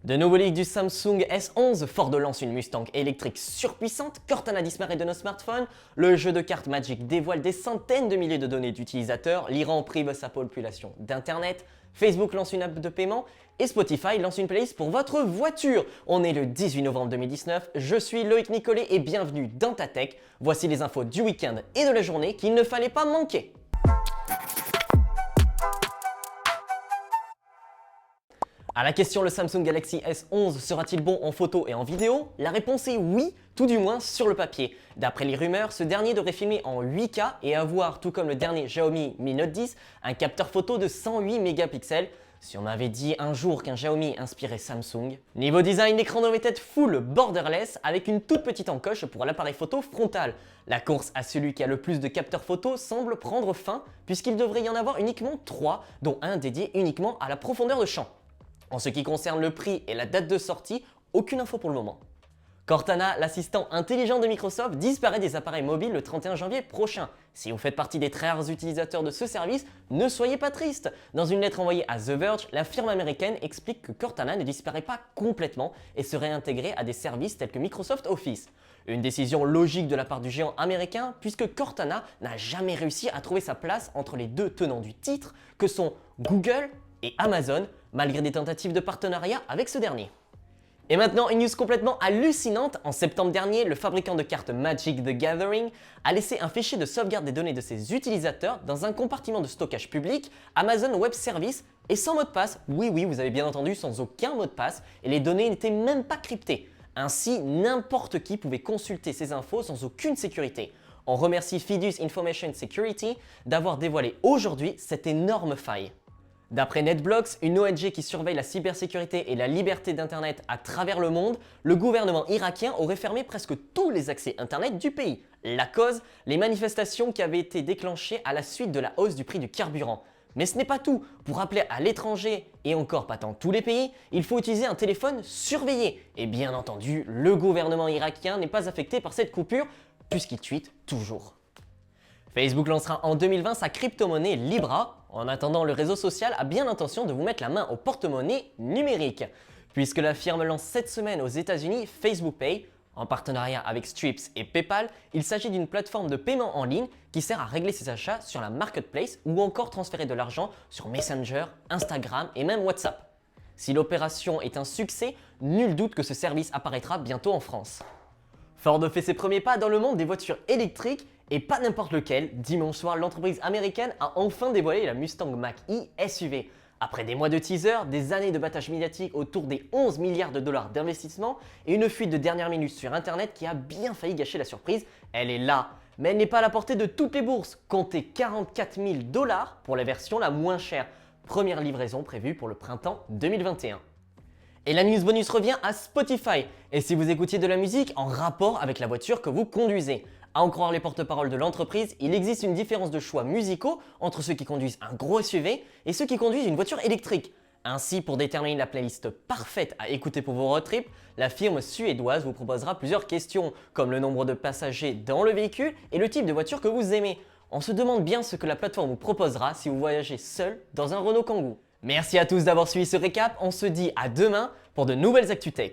De nouveaux leaks du Samsung S11, Ford lance une Mustang électrique surpuissante, Cortana disparaît de nos smartphones, le jeu de cartes Magic dévoile des centaines de milliers de données d'utilisateurs, l'Iran prive sa population d'internet, Facebook lance une app de paiement et Spotify lance une playlist pour votre voiture. On est le 18 novembre 2019, je suis Loïc Nicolet et bienvenue dans Ta Tech. Voici les infos du week-end et de la journée qu'il ne fallait pas manquer. À la question le Samsung Galaxy S11 sera-t-il bon en photo et en vidéo? La réponse est oui, tout du moins sur le papier. D'après les rumeurs, ce dernier devrait filmer en 8K et avoir, tout comme le dernier Xiaomi Mi Note 10, un capteur photo de 108 mégapixels. Si on m'avait dit un jour qu'un Xiaomi inspirait Samsung. Niveau design, l'écran devrait être full borderless avec une toute petite encoche pour l'appareil photo frontal. La course à celui qui a le plus de capteurs photo semble prendre fin puisqu'il devrait y en avoir uniquement 3, dont un dédié uniquement à la profondeur de champ. En ce qui concerne le prix et la date de sortie, aucune info pour le moment. Cortana, l'assistant intelligent de Microsoft, disparaît des appareils mobiles le 31 janvier prochain. Si vous faites partie des très rares utilisateurs de ce service, ne soyez pas triste. Dans une lettre envoyée à The Verge, la firme américaine explique que Cortana ne disparaît pas complètement et serait intégré à des services tels que Microsoft Office. Une décision logique de la part du géant américain puisque Cortana n'a jamais réussi à trouver sa place entre les deux tenants du titre que sont Google et Amazon, malgré des tentatives de partenariat avec ce dernier. Et maintenant, une news complètement hallucinante. En septembre dernier, le fabricant de cartes Magic the Gathering a laissé un fichier de sauvegarde des données de ses utilisateurs dans un compartiment de stockage public Amazon Web Services et sans mot de passe. Oui, vous avez bien entendu, sans aucun mot de passe, et les données n'étaient même pas cryptées. Ainsi, n'importe qui pouvait consulter ces infos sans aucune sécurité. On remercie Fidus Information Security d'avoir dévoilé aujourd'hui cette énorme faille. D'après NetBlocks, une ONG qui surveille la cybersécurité et la liberté d'Internet à travers le monde, le gouvernement irakien aurait fermé presque tous les accès Internet du pays. La cause, les manifestations qui avaient été déclenchées à la suite de la hausse du prix du carburant. Mais ce n'est pas tout. Pour appeler à l'étranger, et encore pas dans tous les pays, il faut utiliser un téléphone surveillé. Et bien entendu, le gouvernement irakien n'est pas affecté par cette coupure, puisqu'il tweete toujours. Facebook lancera en 2020 sa crypto-monnaie Libra. En attendant, le réseau social a bien l'intention de vous mettre la main au porte-monnaie numérique. Puisque la firme lance cette semaine aux États-Unis Facebook Pay, en partenariat avec Stripe et PayPal, il s'agit d'une plateforme de paiement en ligne qui sert à régler ses achats sur la marketplace ou encore transférer de l'argent sur Messenger, Instagram et même WhatsApp. Si l'opération est un succès, nul doute que ce service apparaîtra bientôt en France. Ford fait ses premiers pas dans le monde des voitures électriques et pas n'importe lequel. Dimanche soir, l'entreprise américaine a enfin dévoilé la Mustang Mach-E SUV. Après des mois de teaser, des années de battage médiatique autour des 11 milliards de dollars d'investissement et une fuite de dernière minute sur internet qui a bien failli gâcher la surprise, elle est là. Mais elle n'est pas à la portée de toutes les bourses. Comptez 44 000 $ pour la version la moins chère. Première livraison prévue pour le printemps 2021. Et la news bonus revient à Spotify. Et si vous écoutiez de la musique en rapport avec la voiture que vous conduisez. À en croire les porte-paroles de l'entreprise, il existe une différence de choix musicaux entre ceux qui conduisent un gros SUV et ceux qui conduisent une voiture électrique. Ainsi, pour déterminer la playlist parfaite à écouter pour vos road trips, la firme suédoise vous proposera plusieurs questions, comme le nombre de passagers dans le véhicule et le type de voiture que vous aimez. On se demande bien ce que la plateforme vous proposera si vous voyagez seul dans un Renault Kangoo. Merci à tous d'avoir suivi ce récap, on se dit à demain pour de nouvelles Actu Tech.